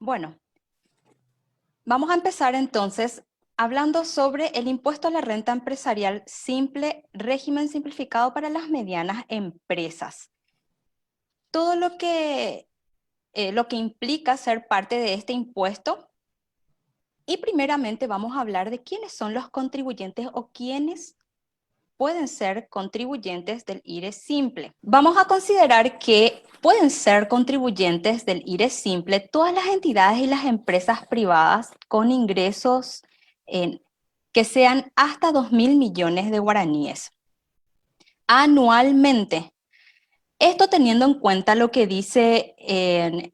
Bueno, vamos a empezar entonces hablando sobre el impuesto a la renta empresarial simple, régimen simplificado para las medianas empresas. Todo lo que implica ser parte de este impuesto. Y primeramente vamos a hablar de quiénes son los contribuyentes o quiénes pueden ser contribuyentes del IRE simple. Vamos a considerar que pueden ser contribuyentes del IRE simple todas las entidades y las empresas privadas con ingresos que sean hasta 2.000 millones de guaraníes anualmente. Esto teniendo en cuenta lo que dice en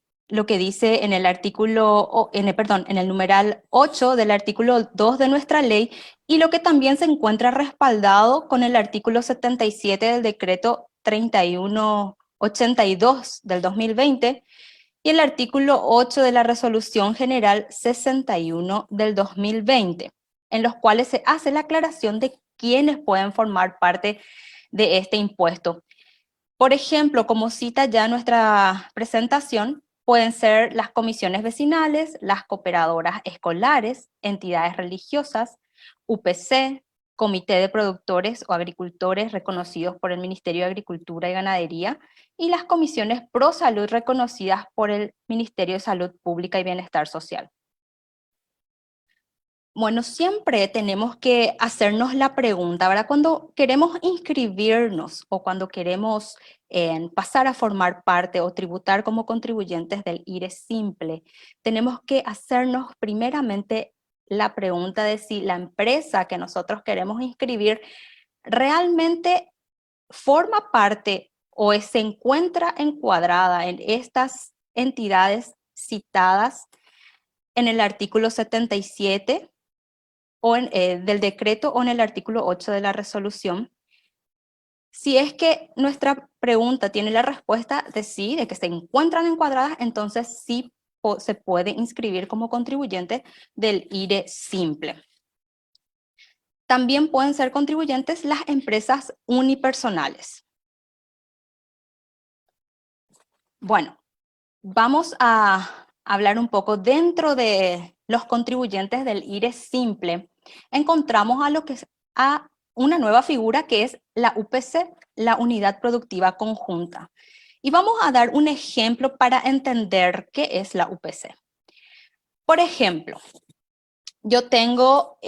el artículo, en el numeral 8 del artículo 2 de nuestra ley y lo que también se encuentra respaldado con el artículo 77 del decreto 3182 del 2020 y el artículo 8 de la resolución general 61 del 2020, en los cuales se hace la aclaración de quiénes pueden formar parte de este impuesto. Por ejemplo, como cita ya nuestra presentación, pueden ser las comisiones vecinales, las cooperadoras escolares, entidades religiosas, UPC, comité de productores o agricultores reconocidos por el Ministerio de Agricultura y Ganadería y las comisiones pro salud reconocidas por el Ministerio de Salud Pública y Bienestar Social. Bueno, siempre tenemos que hacernos la pregunta, ¿verdad? Cuando queremos inscribirnos o cuando queremos pasar a formar parte o tributar como contribuyentes del IRE simple, tenemos que hacernos primeramente la pregunta de si la empresa que nosotros queremos inscribir realmente forma parte o se encuentra encuadrada en estas entidades citadas en el artículo 77 del decreto o en el artículo 8 de la resolución. Si es que nuestra pregunta tiene la respuesta de sí, de que se encuentran encuadradas, entonces sí se puede inscribir como contribuyente del IRE simple. También pueden ser contribuyentes las empresas unipersonales. Bueno, vamos a hablar un poco dentro de los contribuyentes del IRE simple. Encontramos a una nueva figura que es la UPC, la Unidad Productiva Conjunta. Y vamos a dar un ejemplo para entender qué es la UPC. Por ejemplo, yo tengo,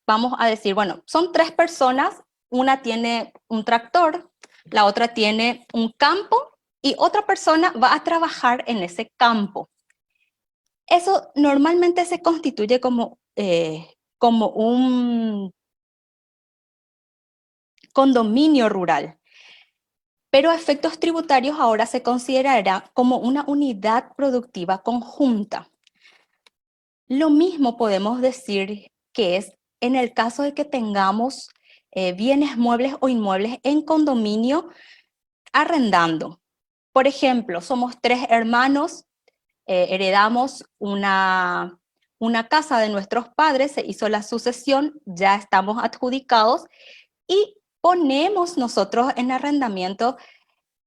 vamos a decir, bueno, son 3 personas, una tiene un tractor, la otra tiene un campo y otra persona va a trabajar en ese campo. Eso normalmente se constituye como un condominio rural, pero a efectos tributarios ahora se considerará como una unidad productiva conjunta. Lo mismo podemos decir que es en el caso de que tengamos bienes muebles o inmuebles en condominio arrendando. Por ejemplo, somos 3 hermanos, heredamos una casa de nuestros padres, se hizo la sucesión, ya estamos adjudicados y ponemos nosotros en arrendamiento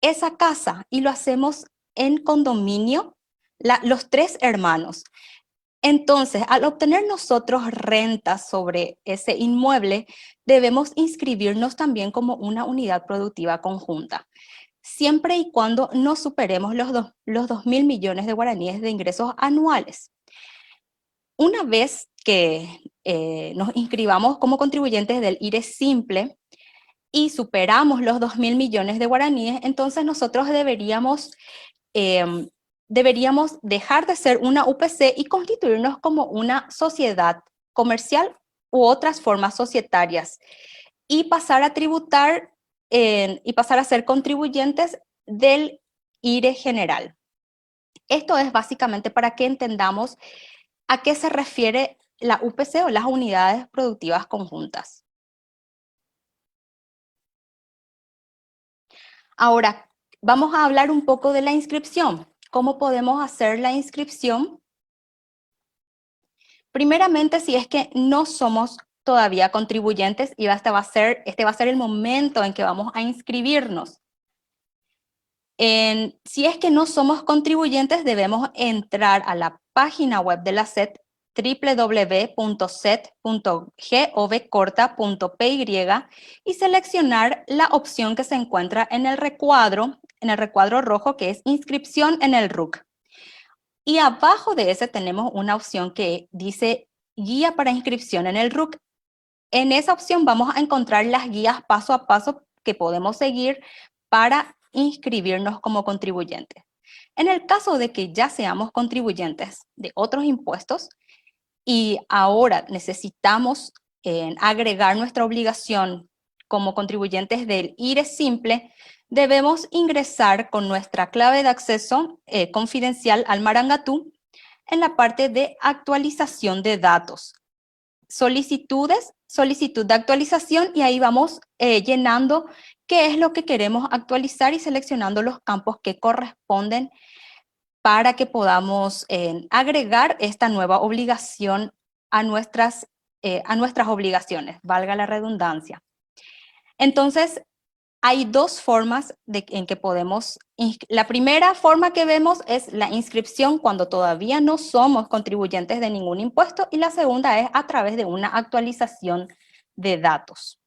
esa casa y lo hacemos en condominio, los 3 hermanos. Entonces, al obtener nosotros rentas sobre ese inmueble, debemos inscribirnos también como una unidad productiva conjunta, siempre y cuando no superemos los 2.000 millones de guaraníes de ingresos anuales. Una vez que nos inscribamos como contribuyentes del IRE simple y superamos los 2.000 millones de guaraníes, entonces nosotros deberíamos dejar de ser una UPC y constituirnos como una sociedad comercial u otras formas societarias y pasar a tributar y pasar a ser contribuyentes del IRE general. Esto es básicamente para que entendamos a qué se refiere la UPC o las unidades productivas conjuntas. Ahora, vamos a hablar un poco de la inscripción. ¿Cómo podemos hacer la inscripción? Primeramente, si es que no somos todavía contribuyentes y este va a ser el momento en que vamos a inscribirnos. Si es que no somos contribuyentes, debemos entrar a la página web de la SED, www.sed.govcorta.py, y seleccionar la opción que se encuentra en el recuadro rojo, que es inscripción en el RUC. Y abajo de ese tenemos una opción que dice guía para inscripción en el RUC. En esa opción vamos a encontrar las guías paso a paso que podemos seguir para inscribirnos como contribuyentes. En el caso de que ya seamos contribuyentes de otros impuestos y ahora necesitamos agregar nuestra obligación como contribuyentes del IRE simple, debemos ingresar con nuestra clave de acceso confidencial al Marangatú en la parte de actualización de datos. Solicitudes, solicitud de actualización, y ahí vamos llenando qué es lo que queremos actualizar y seleccionando los campos que corresponden para que podamos agregar esta nueva obligación a nuestras obligaciones, valga la redundancia. Entonces, hay dos formas en que podemos. La primera forma que vemos es la inscripción cuando todavía no somos contribuyentes de ningún impuesto, y la segunda es a través de una actualización de datos.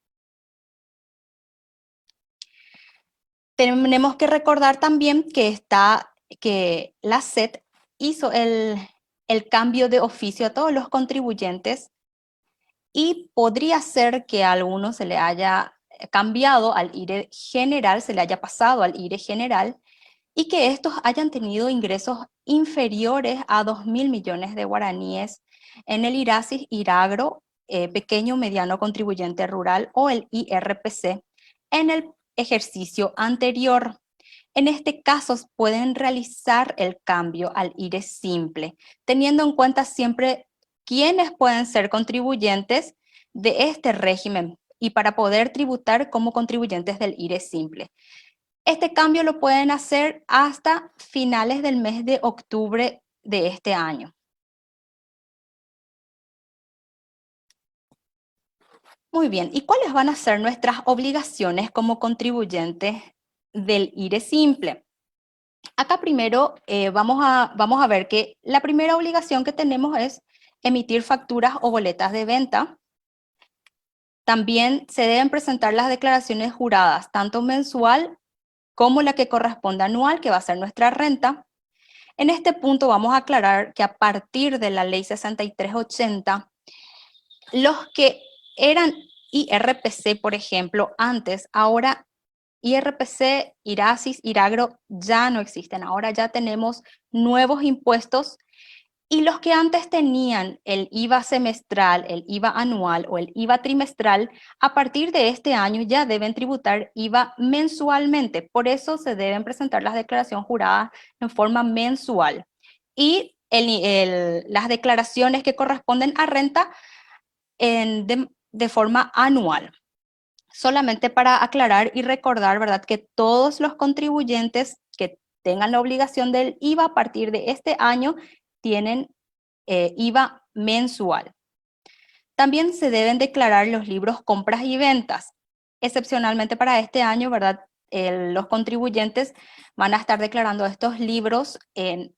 Tenemos que recordar también que la SED hizo el cambio de oficio a todos los contribuyentes, y podría ser que a algunos se le haya cambiado al IRE general, se le haya pasado al IRE general, y que estos hayan tenido ingresos inferiores a 2.000 millones de guaraníes en el IRASIS, IRAGRO, pequeño mediano contribuyente rural, o el IRPC en el ejercicio anterior. En este caso pueden realizar el cambio al IRE simple, teniendo en cuenta siempre quiénes pueden ser contribuyentes de este régimen y para poder tributar como contribuyentes del IRE simple. Este cambio lo pueden hacer hasta finales del mes de octubre de este año. Muy bien, ¿y cuáles van a ser nuestras obligaciones como contribuyentes del IRE simple? Acá primero vamos a ver que la primera obligación que tenemos es emitir facturas o boletas de venta. También se deben presentar las declaraciones juradas, tanto mensual como la que corresponde anual, que va a ser nuestra renta. En este punto vamos a aclarar que a partir de la ley 6380, los que eran IRPC, por ejemplo, antes, ahora IRPC, IRASIS, IRAGRO ya no existen. Ahora ya tenemos nuevos impuestos, y los que antes tenían el IVA semestral, el IVA anual o el IVA trimestral, a partir de este año ya deben tributar IVA mensualmente. Por eso se deben presentar las declaraciones juradas en forma mensual. Y las declaraciones que corresponden a renta de forma anual. Solamente para aclarar y recordar, ¿verdad?, que todos los contribuyentes que tengan la obligación del IVA a partir de este año tienen IVA mensual. También se deben declarar los libros compras y ventas. Excepcionalmente para este año, ¿verdad?, los contribuyentes van a estar declarando estos libros en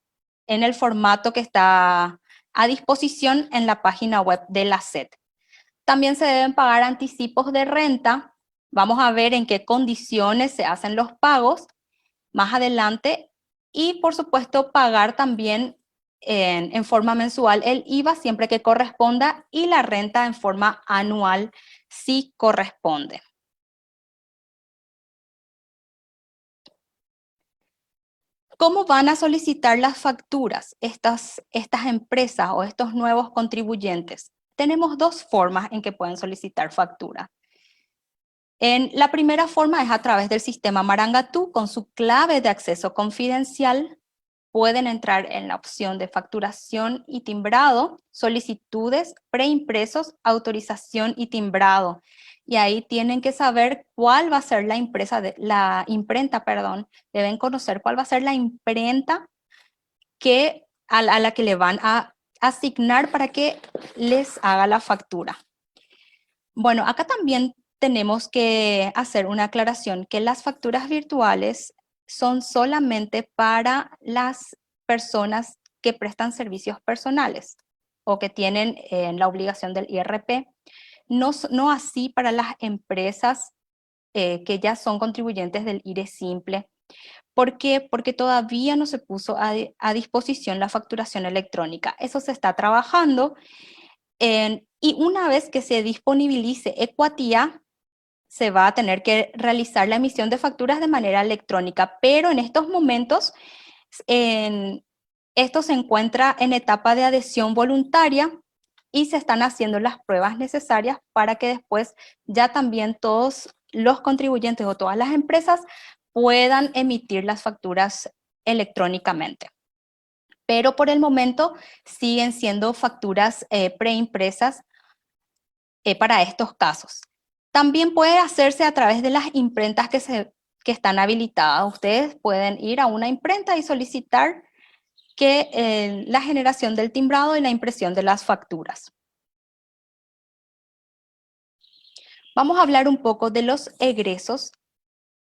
el formato que está a disposición en la página web de la SED. También se deben pagar anticipos de renta. Vamos a ver en qué condiciones se hacen los pagos más adelante. Y por supuesto pagar también en forma mensual el IVA siempre que corresponda, y la renta en forma anual si corresponde. ¿Cómo van a solicitar las facturas estas empresas o estos nuevos contribuyentes? Tenemos dos formas en que pueden solicitar factura. La primera forma es a través del sistema Marangatú. Con su clave de acceso confidencial pueden entrar en la opción de facturación y timbrado, solicitudes, preimpresos, autorización y timbrado. Y ahí tienen que saber cuál va a ser la imprenta, deben conocer cuál va a ser la imprenta a la que le van a asignar para que les haga la factura. Bueno, acá también tenemos que hacer una aclaración, que las facturas virtuales son solamente para las personas que prestan servicios personales o que tienen la obligación del IRP. No así para las empresas que ya son contribuyentes del IRE simple. ¿Por qué? Porque todavía no se puso a disposición la facturación electrónica. Eso se está trabajando y una vez que se disponibilice Ecuatía, se va a tener que realizar la emisión de facturas de manera electrónica, pero en estos momentos esto se encuentra en etapa de adhesión voluntaria y se están haciendo las pruebas necesarias para que después ya también todos los contribuyentes o todas las empresas puedan emitir las facturas electrónicamente. Pero por el momento siguen siendo facturas preimpresas para estos casos. También puede hacerse a través de las imprentas que están habilitadas. Ustedes pueden ir a una imprenta y solicitar que la generación del timbrado y la impresión de las facturas. Vamos a hablar un poco de los egresos,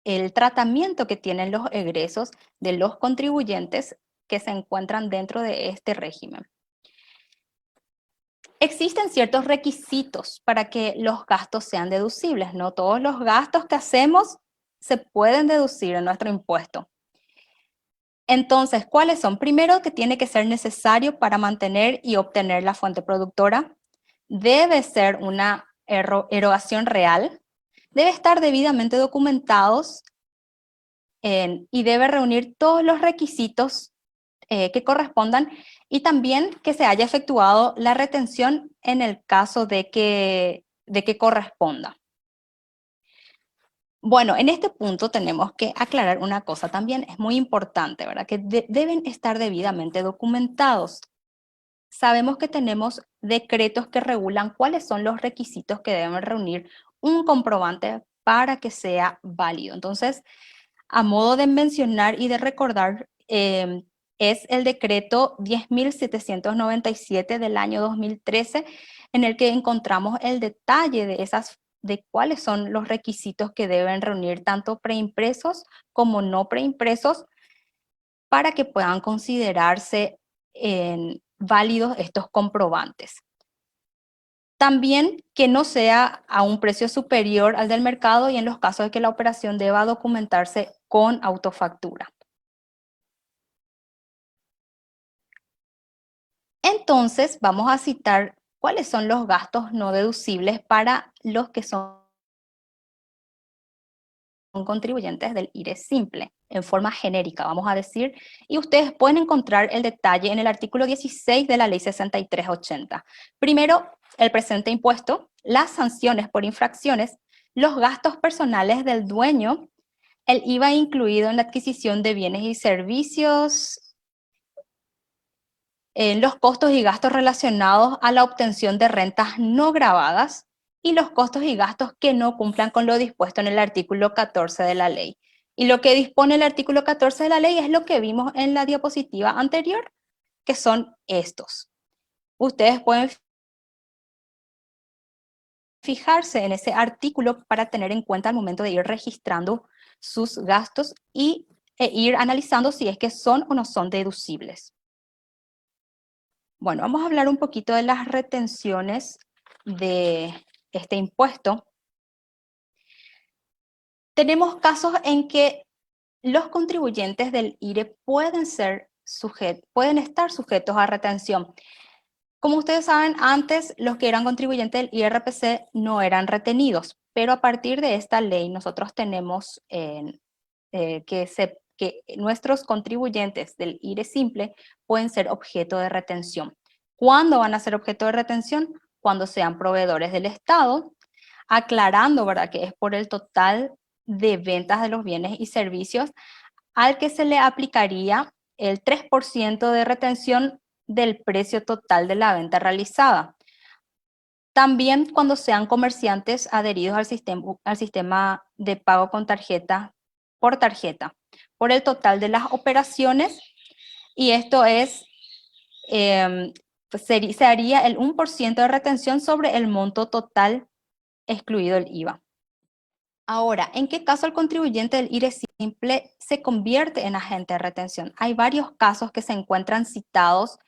el tratamiento que tienen los egresos de los contribuyentes que se encuentran dentro de este régimen. Existen ciertos requisitos para que los gastos sean deducibles. No todos los gastos que hacemos se pueden deducir en nuestro impuesto. Entonces, ¿cuáles son? Primero, que tiene que ser necesario para mantener y obtener la fuente productora. Debe ser una erogación real. Debe estar debidamente documentados y debe reunir todos los requisitos que correspondan y también que se haya efectuado la retención en el caso de que corresponda. Bueno, en este punto tenemos que aclarar una cosa también, es muy importante, ¿verdad? Que deben estar debidamente documentados. Sabemos que tenemos decretos que regulan cuáles son los requisitos que deben reunir un comprobante para que sea válido. Entonces, a modo de mencionar y de recordar, es el decreto 10.797 del año 2013, en el que encontramos el detalle de cuáles son los requisitos que deben reunir tanto preimpresos como no preimpresos para que puedan considerarse válidos estos comprobantes. También que no sea a un precio superior al del mercado y en los casos de que la operación deba documentarse con autofactura. Entonces, vamos a citar cuáles son los gastos no deducibles para los que son contribuyentes del IRE simple, en forma genérica, vamos a decir, y ustedes pueden encontrar el detalle en el artículo 16 de la Ley 6380. Primero, el presente impuesto, las sanciones por infracciones, los gastos personales del dueño, el IVA incluido en la adquisición de bienes y servicios, los costos y gastos relacionados a la obtención de rentas no gravadas y los costos y gastos que no cumplan con lo dispuesto en el artículo 14 de la ley. Y lo que dispone el artículo 14 de la ley es lo que vimos en la diapositiva anterior, que son estos. Ustedes pueden fijarse en ese artículo para tener en cuenta al momento de ir registrando sus gastos e ir analizando si es que son o no son deducibles. Bueno, vamos a hablar un poquito de las retenciones de este impuesto. Tenemos casos en que los contribuyentes del IRE pueden estar sujetos a retención. Como ustedes saben, antes los que eran contribuyentes del IRPC no eran retenidos, pero a partir de esta ley nosotros tenemos que nuestros contribuyentes del IRE simple pueden ser objeto de retención. ¿Cuándo van a ser objeto de retención? Cuando sean proveedores del Estado, aclarando, ¿verdad?, que es por el total de ventas de los bienes y servicios al que se le aplicaría el 3% de retención del precio total de la venta realizada. También cuando sean comerciantes adheridos al sistema de pago con tarjeta, por el total de las operaciones, y esto es, se haría el 1% de retención sobre el monto total excluido el IVA. Ahora, ¿en qué caso el contribuyente del IRE simple se convierte en agente de retención? Hay varios casos que se encuentran citados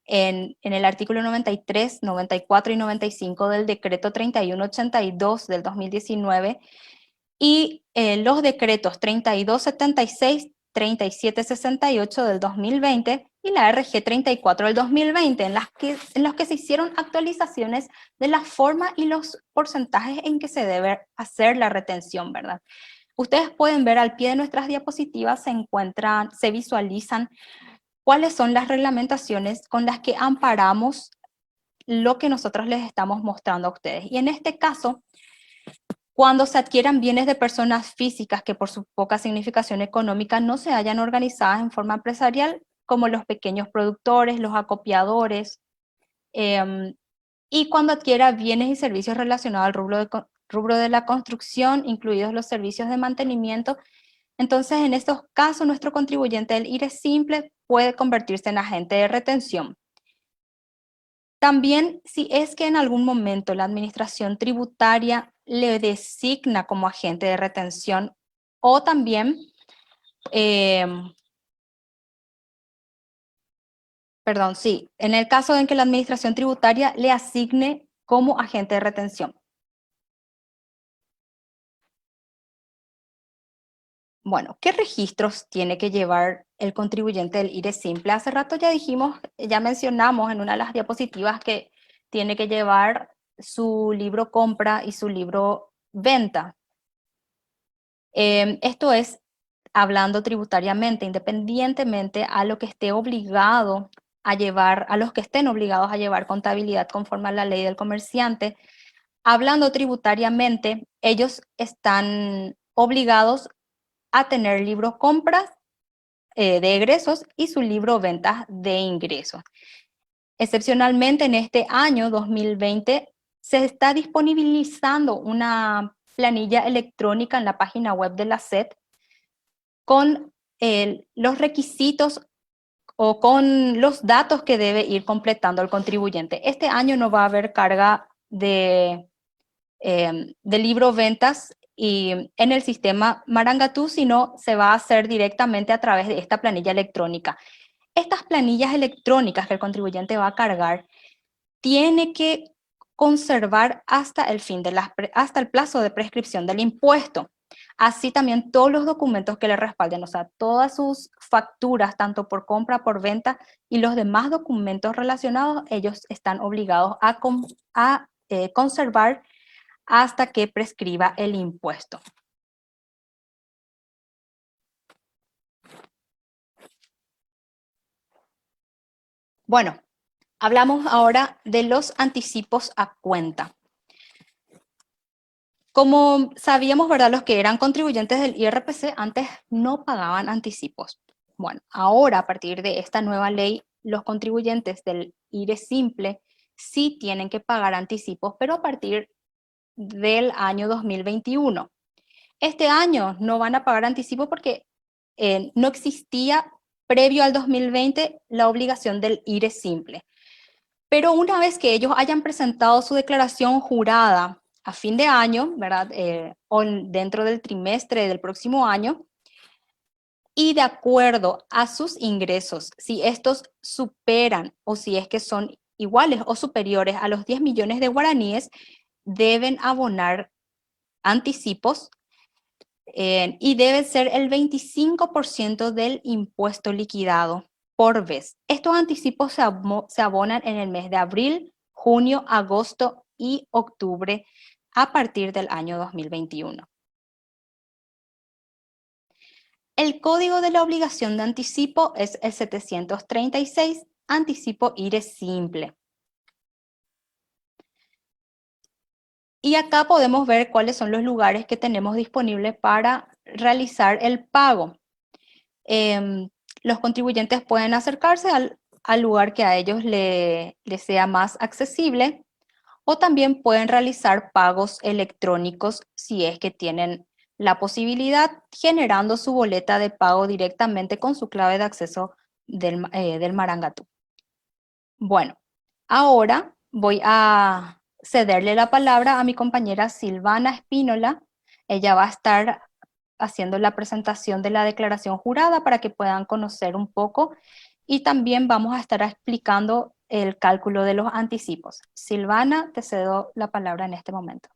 en el artículo 93, 94 y 95 del decreto 3182 del 2019 y los decretos 3276, 3768 del 2020 y la RG 34 del 2020, en los que se hicieron actualizaciones de la forma y los porcentajes en que se debe hacer la retención, ¿verdad? Ustedes pueden ver al pie de nuestras diapositivas, se visualizan cuáles son las reglamentaciones con las que amparamos lo que nosotros les estamos mostrando a ustedes. Y en este caso, cuando se adquieran bienes de personas físicas que por su poca significación económica no se hayan organizadas en forma empresarial, como los pequeños productores, los acopiadores, y cuando adquiera bienes y servicios relacionados al rubro de la construcción, incluidos los servicios de mantenimiento. Entonces, en estos casos, nuestro contribuyente del IRE simple puede convertirse en agente de retención. También, si es que en algún momento la administración tributaria le designa como agente de retención o también, eh, perdón, sí, en el caso en que la administración tributaria le asigne como agente de retención. Bueno, ¿qué registros tiene que llevar el contribuyente del IRE simple? Hace rato ya dijimos, ya mencionamos en una de las diapositivas que tiene que llevar su libro compra y su libro venta. Esto es hablando tributariamente, independientemente a lo que esté obligado a llevar, a los que estén obligados a llevar contabilidad conforme a la ley del comerciante. Hablando tributariamente, ellos están obligados a tener libro compras de egresos y su libro ventas de ingresos. Excepcionalmente en este año 2020 se está disponibilizando una planilla electrónica en la página web de la SET con los requisitos o con los datos que debe ir completando el contribuyente. Este año no va a haber carga de libro ventas y en el sistema Marangatú, sino se va a hacer directamente a través de esta planilla electrónica. Estas planillas electrónicas que el contribuyente va a cargar tiene que conservar hasta hasta el plazo de prescripción del impuesto. Así también todos los documentos que le respalden, o sea, todas sus facturas, tanto por compra, por venta y los demás documentos relacionados, ellos están obligados a conservar hasta que prescriba el impuesto. Bueno, hablamos ahora de los anticipos a cuenta. Como sabíamos, ¿verdad? Los que eran contribuyentes del IRPC antes no pagaban anticipos. Bueno, ahora a partir de esta nueva ley, los contribuyentes del IRE simple sí tienen que pagar anticipos, pero a partir del año 2021. Este año no van a pagar anticipo porque no existía previo al 2020 la obligación del IRE simple. Pero una vez que ellos hayan presentado su declaración jurada a fin de año, ¿verdad? O dentro del trimestre del próximo año, y de acuerdo a sus ingresos, si estos superan o si es que son iguales o superiores a los 10 millones de guaraníes, deben abonar anticipos y debe ser el 25% del impuesto liquidado por vez. Estos anticipos se abonan en el mes de abril, junio, agosto y octubre a partir del año 2021. El código de la obligación de anticipo es el 736, anticipo IRE simple. Y acá podemos ver cuáles son los lugares que tenemos disponibles para realizar el pago. Los contribuyentes pueden acercarse al lugar que a ellos les sea más accesible o también pueden realizar pagos electrónicos si es que tienen la posibilidad, generando su boleta de pago directamente con su clave de acceso del Marangatú. Bueno, ahora voy a cederle la palabra a mi compañera Silvana Espínola. Ella va a estar haciendo la presentación de la declaración jurada para que puedan conocer un poco y también vamos a estar explicando el cálculo de los anticipos. Silvana, te cedo la palabra en este momento.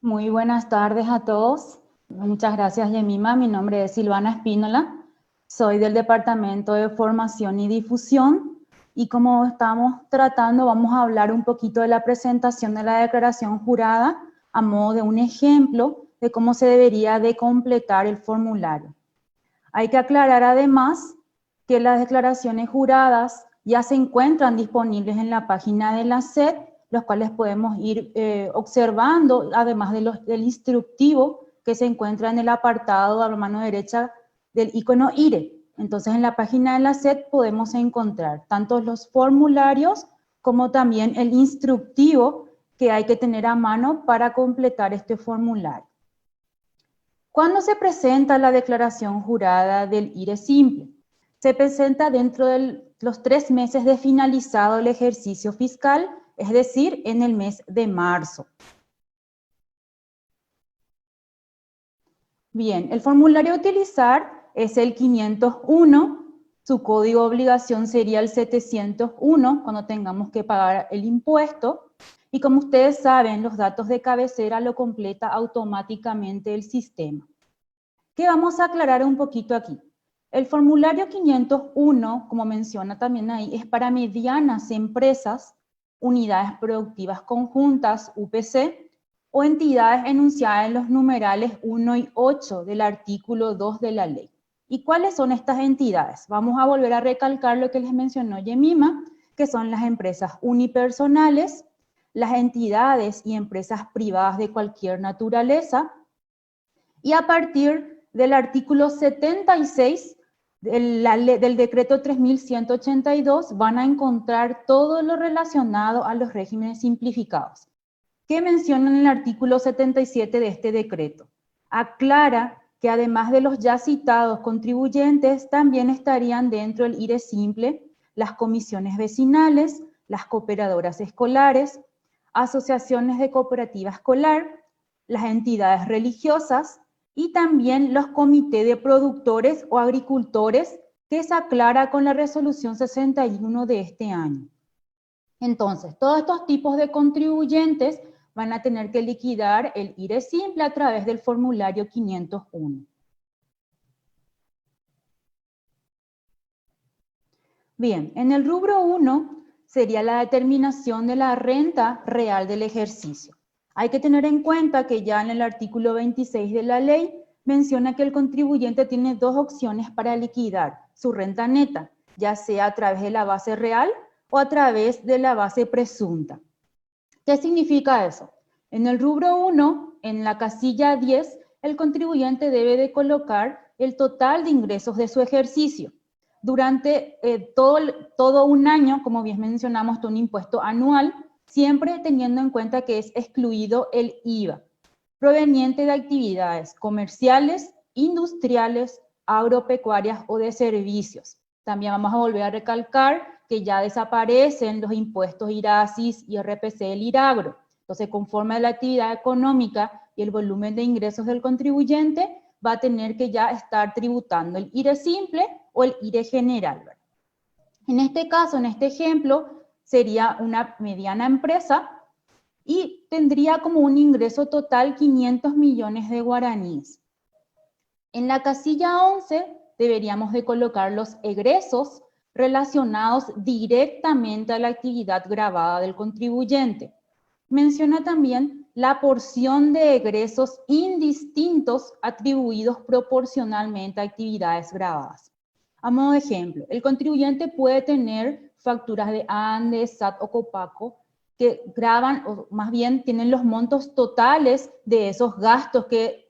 Muy buenas tardes a todos. Muchas gracias, Yemima. Mi nombre es Silvana Espínola. Soy del Departamento de Formación y Difusión. Y como estamos tratando, vamos a hablar un poquito de la presentación de la declaración jurada a modo de un ejemplo de cómo se debería de completar el formulario. Hay que aclarar además que las declaraciones juradas ya se encuentran disponibles en la página de la SED, los cuales podemos ir observando, además del instructivo que se encuentra en el apartado a la mano derecha del icono IRE. Entonces, en la página de la SED podemos encontrar tanto los formularios como también el instructivo que hay que tener a mano para completar este formulario. ¿Cuándo se presenta la declaración jurada del IRE simple? Se presenta dentro de los 3 meses de finalizado el ejercicio fiscal, es decir, en el mes de marzo. Bien, el formulario a utilizar es el 501, su código de obligación sería el 701 cuando tengamos que pagar el impuesto, y como ustedes saben, los datos de cabecera lo completa automáticamente el sistema. ¿Qué vamos a aclarar un poquito aquí? El formulario 501, como menciona también ahí, es para medianas empresas, unidades productivas conjuntas, UPC, o entidades enunciadas en los numerales 1 y 8 del artículo 2 de la ley. ¿Y cuáles son estas entidades? Vamos a volver a recalcar lo que les mencionó Yemima, que son las empresas unipersonales, las entidades y empresas privadas de cualquier naturaleza, y a partir del artículo 76 del decreto 3182 van a encontrar todo lo relacionado a los regímenes simplificados. ¿Qué menciona en el artículo 77 de este decreto? Aclara que además de los ya citados contribuyentes, también estarían dentro del IRE simple las comisiones vecinales, las cooperadoras escolares, asociaciones de cooperativa escolar, las entidades religiosas, y también los comités de productores o agricultores que se aclara con la resolución 61 de este año. Entonces, todos estos tipos de contribuyentes van a tener que liquidar el IRE simple a través del formulario 501. Bien, en el rubro 1 sería la determinación de la renta real del ejercicio. Hay que tener en cuenta que ya en el artículo 26 de la ley menciona que el contribuyente tiene 2 opciones para liquidar su renta neta, ya sea a través de la base real o a través de la base presunta. ¿Qué significa eso? En el rubro 1, en la casilla 10, el contribuyente debe de colocar el total de ingresos de su ejercicio. Durante todo un año, como bien mencionamos, un impuesto anual, siempre teniendo en cuenta que es excluido el IVA, proveniente de actividades comerciales, industriales, agropecuarias o de servicios. También vamos a volver a recalcar que ya desaparecen los impuestos IRASIS y RPC del IRAGRO. Entonces, conforme a la actividad económica y el volumen de ingresos del contribuyente, va a tener que ya estar tributando el IRE simple o el IRE general. En este caso, en este ejemplo, sería una mediana empresa y tendría como un ingreso total 500 millones de guaraníes. En la casilla 11 deberíamos de colocar los egresos relacionados directamente a la actividad gravada del contribuyente. Menciona también la porción de egresos indistintos atribuidos proporcionalmente a actividades gravadas. A modo de ejemplo, el contribuyente puede tener facturas de ANDE, SAT o Copaco que graban, o más bien tienen los montos totales de esos gastos que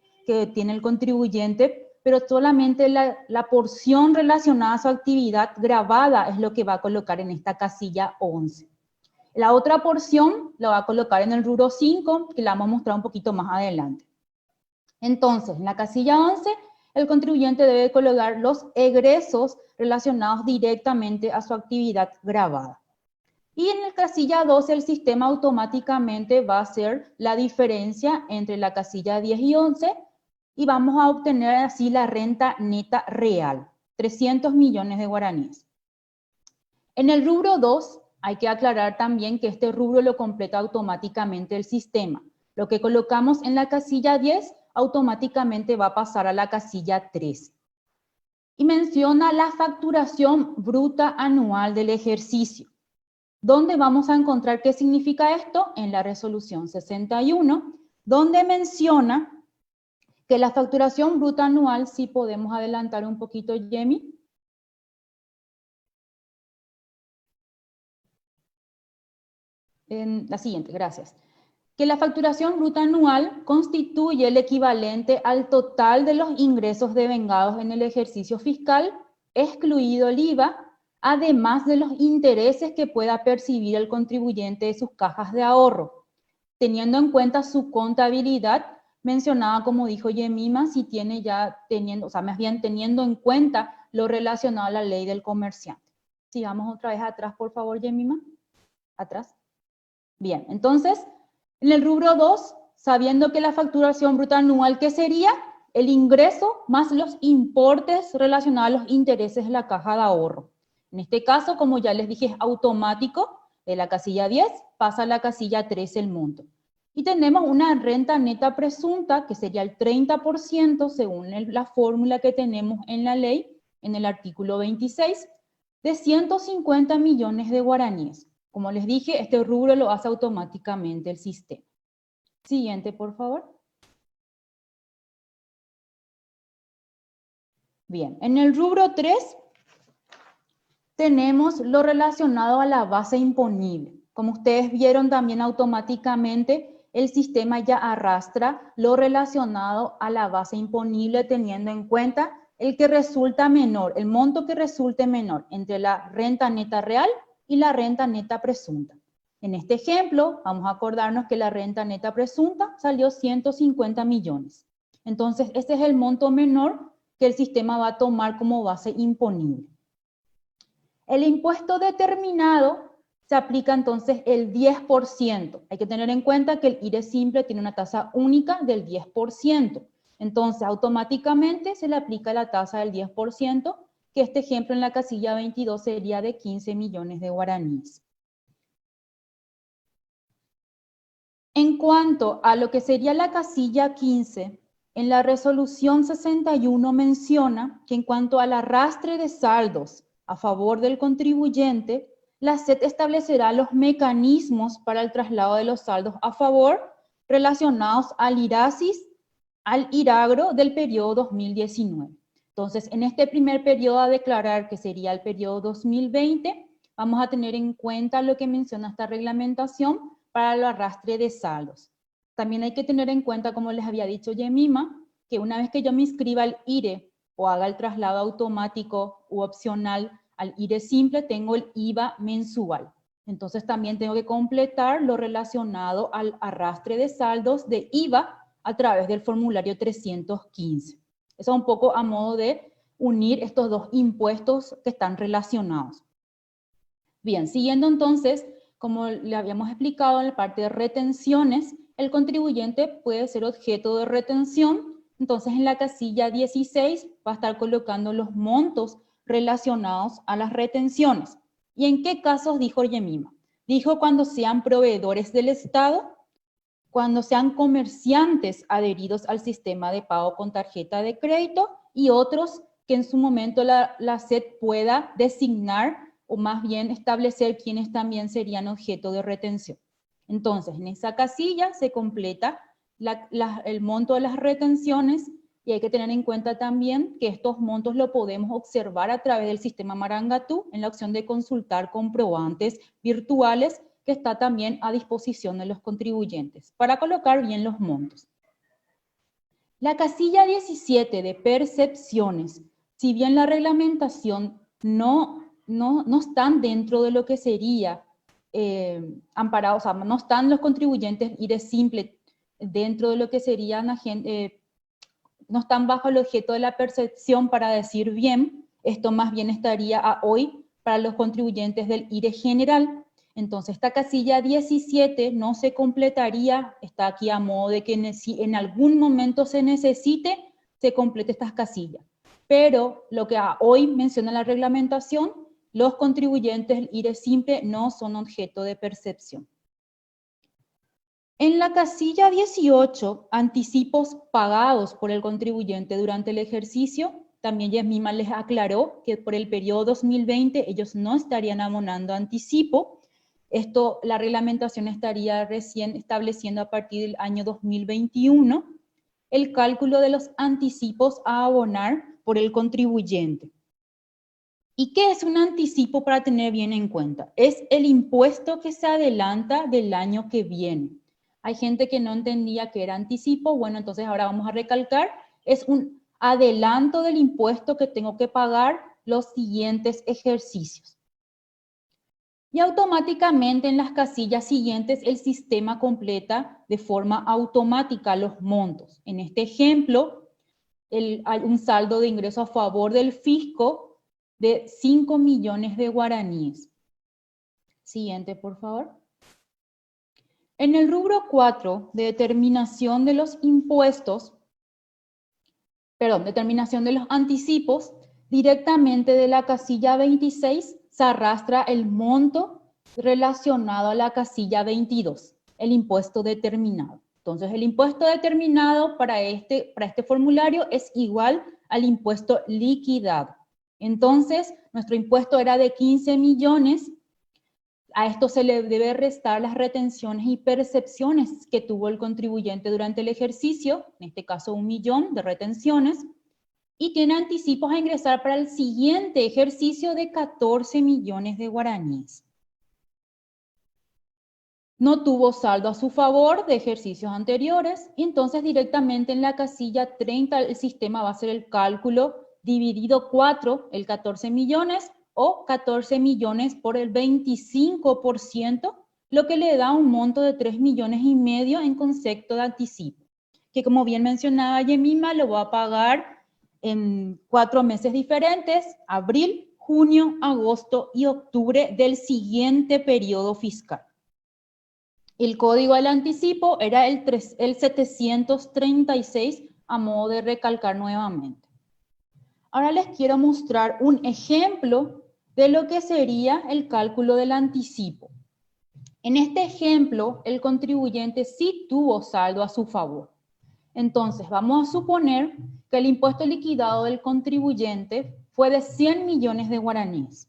tiene el contribuyente, pero solamente la porción relacionada a su actividad gravada es lo que va a colocar en esta casilla 11. La otra porción la va a colocar en el rubro 5, que la vamos a mostrar un poquito más adelante. Entonces, en la casilla 11, el contribuyente debe colocar los egresos relacionados directamente a su actividad gravada. Y en la casilla 12, el sistema automáticamente va a hacer la diferencia entre la casilla 10 y 11 y vamos a obtener así la renta neta real, 300 millones de guaraníes. En el rubro 2 hay que aclarar también que este rubro lo completa automáticamente el sistema. Lo que colocamos en la casilla 10 automáticamente va a pasar a la casilla 13. Y menciona la facturación bruta anual del ejercicio. ¿Dónde vamos a encontrar qué significa esto? En la resolución 61, donde menciona que la facturación bruta anual, si podemos adelantar un poquito, Yemi. En la siguiente, gracias. Que la facturación bruta anual constituye el equivalente al total de los ingresos devengados en el ejercicio fiscal, excluido el IVA, además de los intereses que pueda percibir el contribuyente de sus cajas de ahorro, teniendo en cuenta su contabilidad mencionada, como dijo Yemima, si tiene ya teniendo, o sea, más bien teniendo en cuenta lo relacionado a la ley del comerciante. Sigamos otra vez atrás, por favor, Yemima. Atrás. Bien, entonces, en el rubro 2, sabiendo que la facturación bruta anual, ¿qué sería? El ingreso más los importes relacionados a los intereses de la caja de ahorro. En este caso, como ya les dije, es automático, de la casilla 10 pasa a la casilla 13 el monto. Y tenemos una renta neta presunta, que sería el 30% según la fórmula que tenemos en la ley, en el artículo 26, de 150 millones de guaraníes. Como les dije, este rubro lo hace automáticamente el sistema. Siguiente, por favor. Bien, en el rubro 3 tenemos lo relacionado a la base imponible. Como ustedes vieron también automáticamente, el sistema ya arrastra lo relacionado a la base imponible teniendo en cuenta el que resulta menor, el monto que resulte menor entre la renta neta real y la renta neta presunta. En este ejemplo, vamos a acordarnos que la renta neta presunta salió 150 millones. Entonces, este es el monto menor que el sistema va a tomar como base imponible. El impuesto determinado se aplica entonces el 10%. Hay que tener en cuenta que el IRE simple tiene una tasa única del 10%. Entonces, automáticamente se le aplica la tasa del 10%, que este ejemplo en la casilla 22 sería de 15 millones de guaraníes. En cuanto a lo que sería la casilla 15, en la resolución 61 menciona que en cuanto al arrastre de saldos a favor del contribuyente, la SED establecerá los mecanismos para el traslado de los saldos a favor relacionados al IRASIS, al IRAGRO del periodo 2019. Entonces, en este primer periodo a declarar, que sería el periodo 2020, vamos a tener en cuenta lo que menciona esta reglamentación para el arrastre de saldos. También hay que tener en cuenta, como les había dicho Yemima, que una vez que yo me inscriba al IRE o haga el traslado automático u opcional al IRE simple, tengo el IVA mensual. Entonces también tengo que completar lo relacionado al arrastre de saldos de IVA a través del formulario 315. Eso es un poco a modo de unir estos dos impuestos que están relacionados. Bien, siguiendo entonces, como le habíamos explicado en la parte de retenciones, el contribuyente puede ser objeto de retención. Entonces, en la casilla 16 va a estar colocando los montos relacionados a las retenciones. ¿Y en qué casos dijo Yemima? Dijo cuando sean proveedores del Estado, cuando sean comerciantes adheridos al sistema de pago con tarjeta de crédito y otros que en su momento la SED pueda designar o más bien establecer quiénes también serían objeto de retención. Entonces, en esa casilla se completa el monto de las retenciones y hay que tener en cuenta también que estos montos lo podemos observar a través del sistema Marangatú en la opción de consultar comprobantes virtuales que está también a disposición de los contribuyentes para colocar bien los montos. La casilla 17 de percepciones, si bien la reglamentación no están dentro de lo que sería amparados, o sea, no están los contribuyentes IRE simple dentro de lo que serían, no están bajo el objeto de la percepción para decir bien, esto más bien estaría a hoy para los contribuyentes del IRE general. Entonces, esta casilla 17 no se completaría, está aquí a modo de que si en algún momento se necesite, se complete estas casillas. Pero lo que hoy menciona la reglamentación, los contribuyentes del IRE simple no son objeto de percepción. En la casilla 18, anticipos pagados por el contribuyente durante el ejercicio, también Yasmima les aclaró que por el periodo 2020 ellos no estarían abonando anticipo. Esto, la reglamentación estaría recién estableciendo a partir del año 2021 el cálculo de los anticipos a abonar por el contribuyente. ¿Y qué es un anticipo para tener bien en cuenta? Es el impuesto que se adelanta del año que viene. Hay gente que no entendía que era anticipo, bueno, entonces ahora vamos a recalcar, es un adelanto del impuesto que tengo que pagar los siguientes ejercicios. Y automáticamente en las casillas siguientes el sistema completa de forma automática los montos. En este ejemplo, hay un saldo de ingreso a favor del fisco de 5 millones de guaraníes. Siguiente, por favor. En el rubro 4 de determinación de los impuestos, determinación de los anticipos, directamente de la casilla 26 se arrastra el monto relacionado a la casilla 22, el impuesto determinado. Entonces, el impuesto determinado para este formulario es igual al impuesto liquidado. Entonces, nuestro impuesto era de 15 millones. A esto se le debe restar las retenciones y percepciones que tuvo el contribuyente durante el ejercicio, en este caso 1 millón de retenciones, y tiene anticipos a ingresar para el siguiente ejercicio de 14 millones de guaraníes. No tuvo saldo a su favor de ejercicios anteriores, y entonces directamente en la casilla 30 el sistema va a hacer el cálculo dividido 4, el 14 millones, o 14 millones por el 25%, lo que le da un monto de 3 millones y medio en concepto de anticipo, que como bien mencionaba Yemima, lo va a pagar en 4 meses diferentes, abril, junio, agosto y octubre del siguiente periodo fiscal. El código del anticipo era el 736, a modo de recalcar nuevamente. Ahora les quiero mostrar un ejemplo de lo que sería el cálculo del anticipo. En este ejemplo, el contribuyente sí tuvo saldo a su favor. Entonces, vamos a suponer que el impuesto liquidado del contribuyente fue de 100 millones de guaraníes.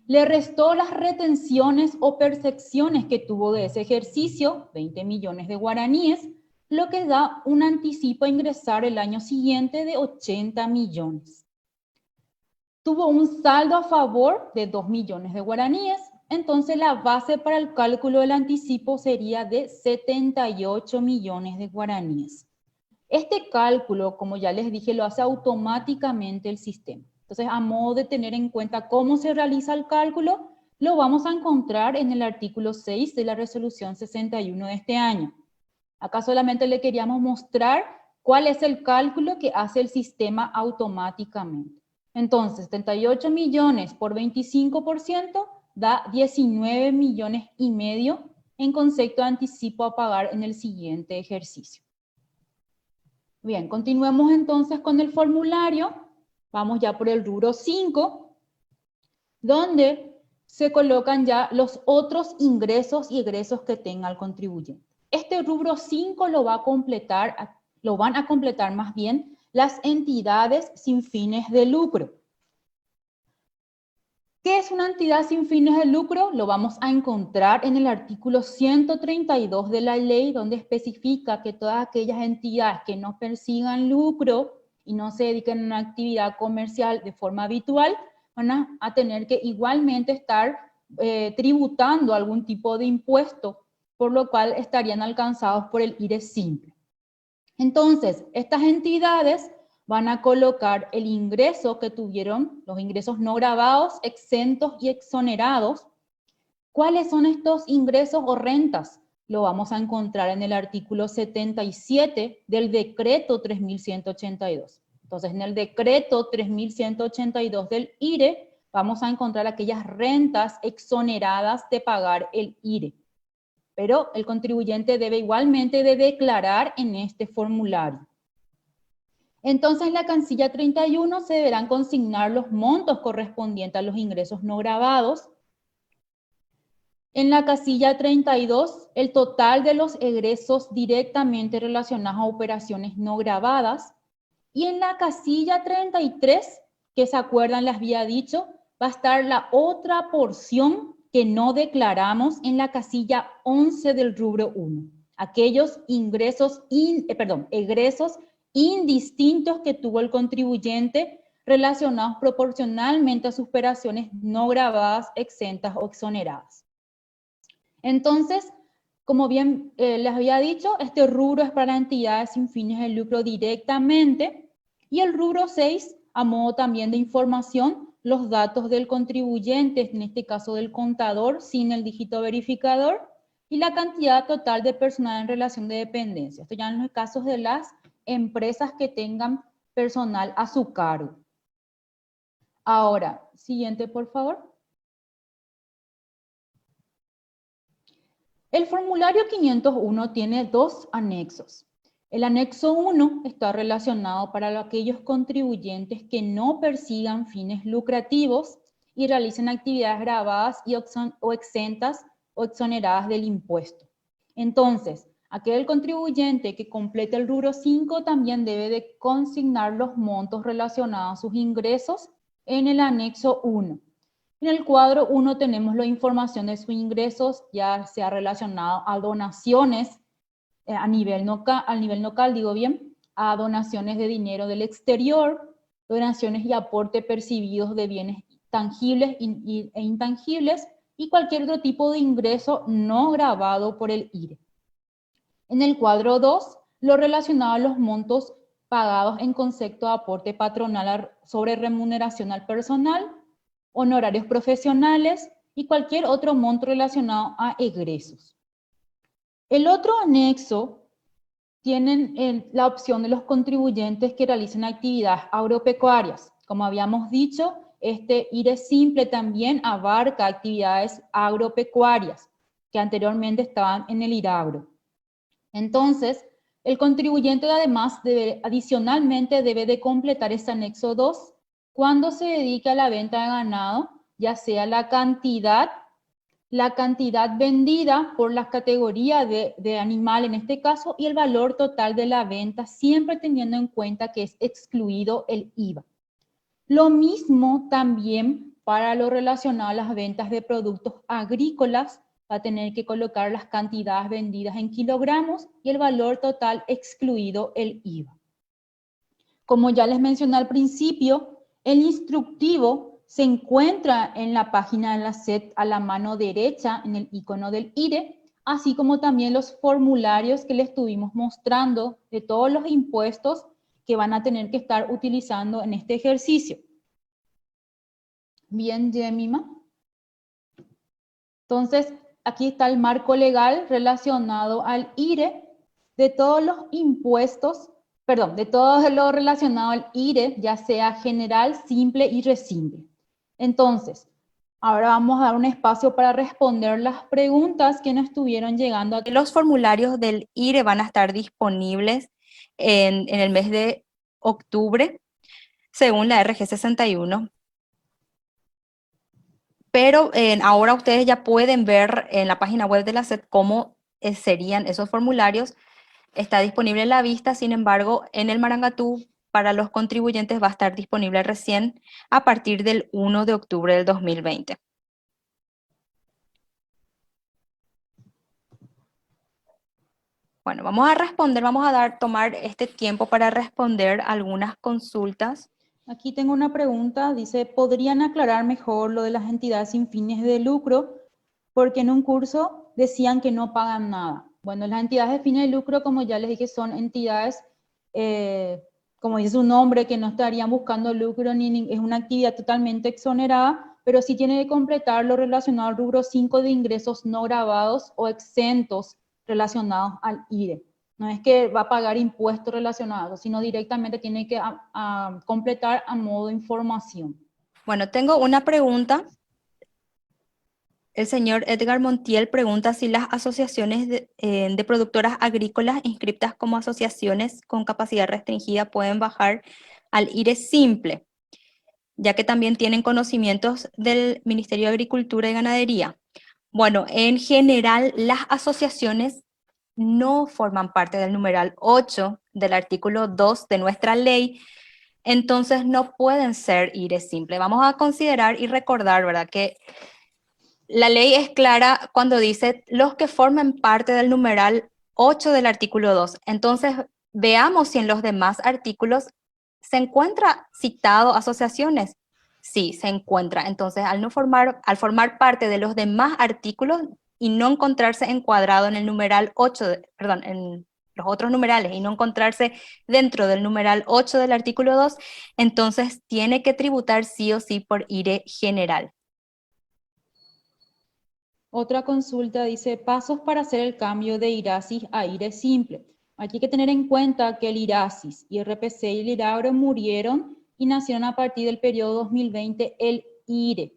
Le restó las retenciones o percepciones que tuvo de ese ejercicio, 20 millones de guaraníes, lo que da un anticipo a ingresar el año siguiente de 80 millones. Tuvo un saldo a favor de 2 millones de guaraníes, entonces la base para el cálculo del anticipo sería de 78 millones de guaraníes. Este cálculo, como ya les dije, lo hace automáticamente el sistema. Entonces, a modo de tener en cuenta cómo se realiza el cálculo, lo vamos a encontrar en el artículo 6 de la resolución 61 de este año. Acá solamente le queríamos mostrar cuál es el cálculo que hace el sistema automáticamente. Entonces, 78 millones por 25% da 19 millones y medio en concepto de anticipo a pagar en el siguiente ejercicio. Bien, continuemos entonces con el formulario. Vamos ya por el rubro 5, donde se colocan ya los otros ingresos y egresos que tenga el contribuyente. Este rubro 5 lo van a completar más bien las entidades sin fines de lucro. ¿Qué es una entidad sin fines de lucro? Lo vamos a encontrar en el artículo 132 de la ley, donde especifica que todas aquellas entidades que no persigan lucro y no se dediquen a una actividad comercial de forma habitual, van a tener que igualmente estar tributando algún tipo de impuesto, por lo cual estarían alcanzados por el IRE simple. Entonces, estas entidades van a colocar el ingreso que tuvieron, los ingresos no gravados, exentos y exonerados. ¿Cuáles son estos ingresos o rentas? Lo vamos a encontrar en el artículo 77 del decreto 3182. Entonces, en el decreto 3182 del IRE, vamos a encontrar aquellas rentas exoneradas de pagar el IRE. Pero el contribuyente debe igualmente de declarar en este formulario. Entonces, en la casilla 31 se deberán consignar los montos correspondientes a los ingresos no grabados. En la casilla 32, el total de los egresos directamente relacionados a operaciones no grabadas. Y en la casilla 33, que se acuerdan, les había dicho, va a estar la otra porción que no declaramos en la casilla 11 del rubro 1. Aquellos egresos indistintos que tuvo el contribuyente relacionados proporcionalmente a sus operaciones no grabadas, exentas o exoneradas. Entonces, como bien les había dicho, este rubro es para entidades sin fines de lucro directamente, y el rubro 6, a modo también de información, los datos del contribuyente, en este caso del contador, sin el dígito verificador, y la cantidad total de personal en relación de dependencia. Esto ya en los casos de las empresas que tengan personal a su cargo. Ahora, siguiente, por favor. El formulario 501 tiene dos anexos. El anexo 1 está relacionado para aquellos contribuyentes que no persigan fines lucrativos y realicen actividades grabadas o exentas o exoneradas del impuesto. Entonces, aquel contribuyente que complete el rubro 5 también debe de consignar los montos relacionados a sus ingresos en el anexo 1. En el cuadro 1 tenemos la información de sus ingresos, ya sea relacionado a donaciones a nivel local, digo bien, a donaciones de dinero del exterior, donaciones y aporte percibidos de bienes tangibles e intangibles, y cualquier otro tipo de ingreso no grabado por el IRE. En el cuadro 2, lo relacionado a los montos pagados en concepto de aporte patronal sobre remuneración al personal, honorarios profesionales y cualquier otro monto relacionado a egresos. El otro anexo tienen la opción de los contribuyentes que realicen actividades agropecuarias. Como habíamos dicho, este IRE simple también abarca actividades agropecuarias que anteriormente estaban en el IRAGRO. Entonces, el contribuyente además adicionalmente debe de completar este anexo 2 cuando se dedique a la venta de ganado, ya sea la cantidad vendida por la categoría de animal en este caso, y el valor total de la venta, siempre teniendo en cuenta que es excluido el IVA. Lo mismo también para lo relacionado a las ventas de productos agrícolas, va a tener que colocar las cantidades vendidas en kilogramos y el valor total excluido el IVA. Como ya les mencioné al principio, el instructivo se encuentra en la página de la SED a la mano derecha en el icono del IRE, así como también los formularios que les estuvimos mostrando de todos los impuestos que van a tener que estar utilizando en este ejercicio. Bien, Jemima. Entonces, aquí está el marco legal relacionado al IRE de todos los impuestos, perdón, de todo lo relacionado al IRE, ya sea general, simple y resimple. Entonces, ahora vamos a dar un espacio para responder las preguntas que nos estuvieron llegando aquí. Los formularios del IRE van a estar disponibles en el mes de octubre, según la RG 61. Pero ahora ustedes ya pueden ver en la página web de la SED cómo serían esos formularios. Está disponible en la vista, sin embargo, en el Marangatú para los contribuyentes va a estar disponible recién a partir del 1 de octubre del 2020. Bueno, vamos a responder, tomar este tiempo para responder algunas consultas. Aquí tengo una pregunta, dice, ¿podrían aclarar mejor lo de las entidades sin fines de lucro? Porque en un curso decían que no pagan nada. Bueno, las entidades de fines de lucro, como ya les dije, son entidades, como dice su nombre, que no estarían buscando lucro, es una actividad totalmente exonerada, pero sí tiene que completar lo relacionado al rubro 5 de ingresos no grabados o exentos relacionados al IRE. No es que va a pagar impuestos relacionados, sino directamente tiene que completar a modo de información. Bueno, tengo una pregunta El señor Edgar Montiel pregunta si las asociaciones de productoras agrícolas inscritas como asociaciones con capacidad restringida pueden bajar al IRE simple, ya que también tienen conocimientos del Ministerio de Agricultura y Ganadería. Bueno, en general, las asociaciones no forman parte del numeral 8 del artículo 2 de nuestra ley, entonces no pueden ser IRE simple. Vamos a considerar y recordar, ¿verdad?, que la ley es clara cuando dice los que formen parte del numeral 8 del artículo 2. Entonces, veamos si en los demás artículos se encuentra citado asociaciones. Sí, se encuentra. Entonces, al formar parte de los demás artículos y no encontrarse encuadrado en el numeral 8, perdón, en los otros numerales y no encontrarse dentro del numeral 8 del artículo 2, entonces tiene que tributar sí o sí por IRE general. Otra consulta dice, pasos para hacer el cambio de IRASIS a IRE simple. Aquí hay que tener en cuenta que el IRASIS, IRPC y el IRAGRO murieron y nacieron a partir del periodo 2020 el IRE.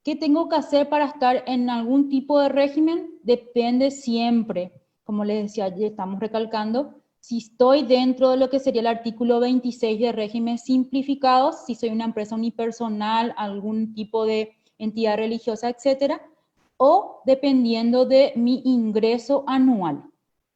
¿Qué tengo que hacer para estar en algún tipo de régimen? Depende siempre, como les decía, ya estamos recalcando, si estoy dentro de lo que sería el artículo 26 de régimen simplificados, si soy una empresa unipersonal, algún tipo de entidad religiosa, etcétera, o dependiendo de mi ingreso anual.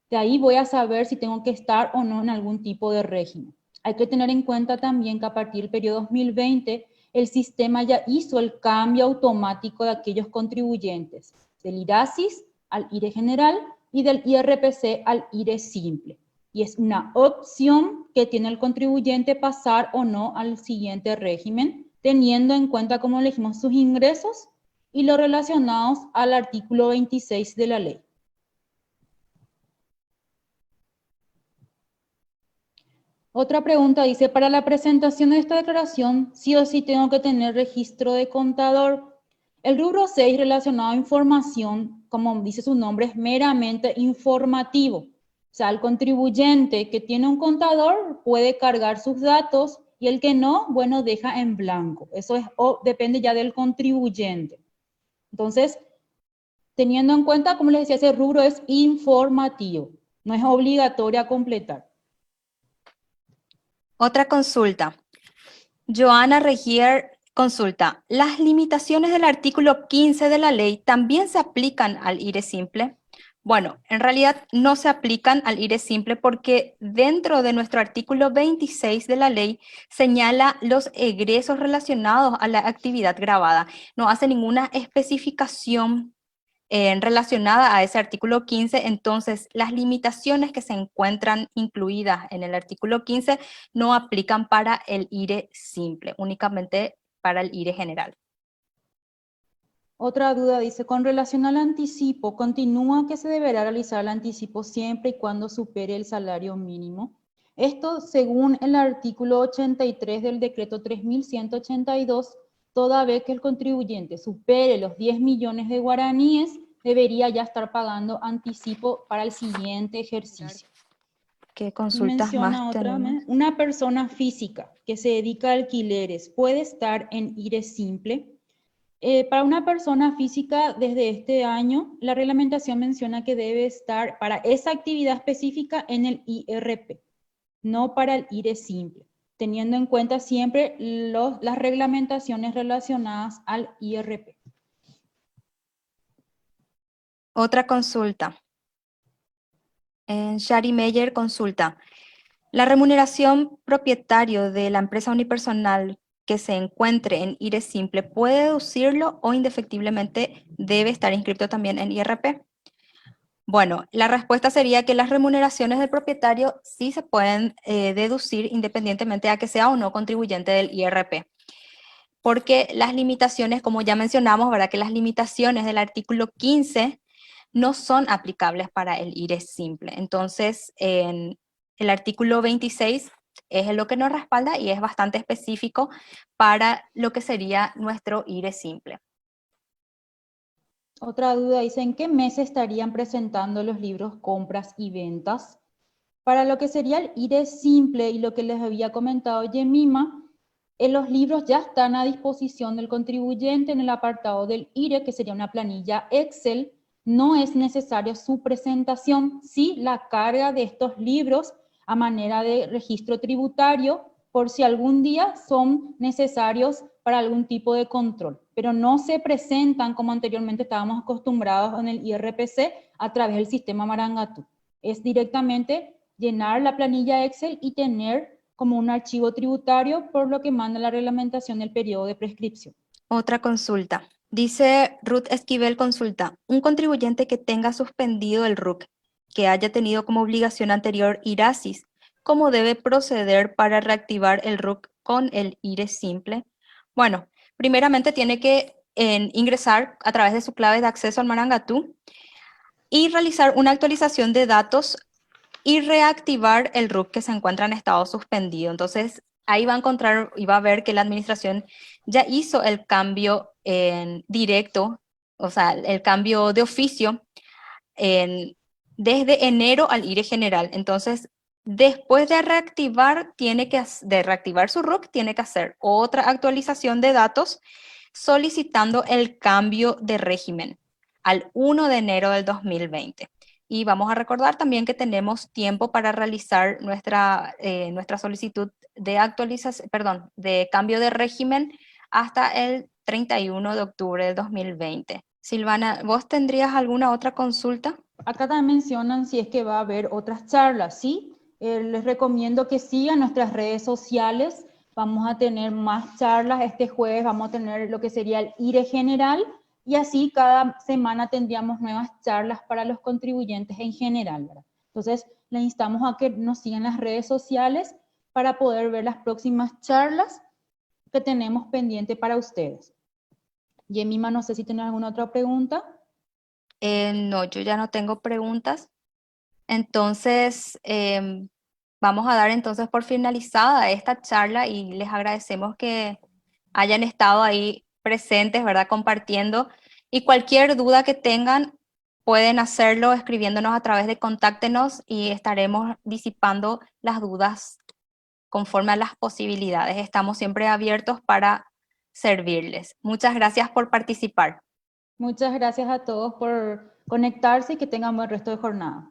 De ahí voy a saber si tengo que estar o no en algún tipo de régimen. Hay que tener en cuenta también que a partir del periodo 2020 el sistema ya hizo el cambio automático de aquellos contribuyentes, del IRASIS al IRE general y del IRPC al IRE simple. Y es una opción que tiene el contribuyente pasar o no al siguiente régimen, teniendo en cuenta, como le dijimos, sus ingresos y los relacionados al artículo 26 de la ley. Otra pregunta dice, para la presentación de esta declaración, sí o sí tengo que tener registro de contador. El rubro 6 relacionado a información, como dice su nombre, es meramente informativo. O sea, el contribuyente que tiene un contador puede cargar sus datos y el que no, bueno, deja en blanco. Eso depende ya del contribuyente. Entonces, teniendo en cuenta, como les decía, ese rubro es informativo, no es obligatorio completar. Otra consulta. Joana Regier consulta, ¿las limitaciones del artículo 15 de la ley también se aplican al IRE simple? Bueno, en realidad no se aplican al IRE simple porque dentro de nuestro artículo 26 de la ley señala los egresos relacionados a la actividad grabada. No hace ninguna especificación relacionada a ese artículo 15, entonces las limitaciones que se encuentran incluidas en el artículo 15 no aplican para el IRE simple, únicamente para el IRE general. Otra duda dice, con relación al anticipo, ¿continúa que se deberá realizar el anticipo siempre y cuando supere el salario mínimo? Esto según el artículo 83 del decreto 3182, toda vez que el contribuyente supere los 10 millones de guaraníes, debería ya estar pagando anticipo para el siguiente ejercicio. ¿Qué Y consultas menciona más otra tenemos? vez, una persona física que se dedica a alquileres, ¿puede estar en IRE simple? Para una persona física, desde este año, la reglamentación menciona que debe estar para esa actividad específica en el IRP, no para el IRE simple, teniendo en cuenta siempre las reglamentaciones relacionadas al IRP. Otra consulta. Shari Meyer consulta. La remuneración propietario de la empresa unipersonal que se encuentre en IRE simple, ¿puede deducirlo o indefectiblemente debe estar inscrito también en IRP? Bueno, la respuesta sería que las remuneraciones del propietario sí se pueden deducir independientemente a que sea o no contribuyente del IRP. Porque las limitaciones, como ya mencionamos, ¿verdad? Que las limitaciones del artículo 15 no son aplicables para el IRE simple. Entonces, en el artículo 26 es lo que nos respalda y es bastante específico para lo que sería nuestro IRE simple. Otra duda dice, ¿en qué mes estarían presentando los libros compras y ventas? Para lo que sería el IRE simple y lo que les había comentado Yemima, Los libros ya están a disposición del contribuyente en el apartado del IRE, que sería una planilla Excel. No es necesaria su presentación, sí la carga de estos libros a manera de registro tributario, por si algún día son necesarios para algún tipo de control, pero no se presentan como anteriormente estábamos acostumbrados en el IRPC a través del sistema Marangatú. Es directamente llenar la planilla Excel y tener como un archivo tributario, por lo que manda la reglamentación del periodo de prescripción. Otra consulta. Dice Ruth Esquivel consulta, un contribuyente que tenga suspendido el RUC, que haya tenido como obligación anterior IRASIS, ¿cómo debe proceder para reactivar el RUC con el IRE simple? Bueno, primeramente tiene que ingresar a través de su clave de acceso al Marangatú y realizar una actualización de datos y reactivar el RUC que se encuentra en estado suspendido. Entonces, ahí va a encontrar y va a ver que la administración ya hizo el cambio en directo, o sea, el cambio de oficio desde enero al IRE general. Entonces, después de reactivar, de reactivar su RUC, tiene que hacer otra actualización de datos solicitando el cambio de régimen al 1 de enero del 2020. Y vamos a recordar también que tenemos tiempo para realizar nuestra solicitud de actualización, perdón, de cambio de régimen hasta el 31 de octubre del 2020. Silvana, ¿vos tendrías alguna otra consulta? Acá también mencionan si es que va a haber otras charlas, ¿sí? Les recomiendo que sigan nuestras redes sociales. Vamos a tener más charlas. Este jueves vamos a tener lo que sería el IRE general y así cada semana tendríamos nuevas charlas para los contribuyentes en general, ¿verdad? Entonces, le instamos a que nos sigan las redes sociales para poder ver las próximas charlas que tenemos pendiente para ustedes. Yemima, no sé si tienes alguna otra pregunta. No, yo ya no tengo preguntas. Entonces, vamos a dar entonces por finalizada esta charla y les agradecemos que hayan estado ahí presentes, ¿verdad? Compartiendo. Y cualquier duda que tengan, pueden hacerlo escribiéndonos a través de Contáctenos y estaremos disipando las dudas conforme a las posibilidades. Estamos siempre abiertos para servirles. Muchas gracias por participar. Muchas gracias a todos por conectarse y que tengan buen resto de jornada.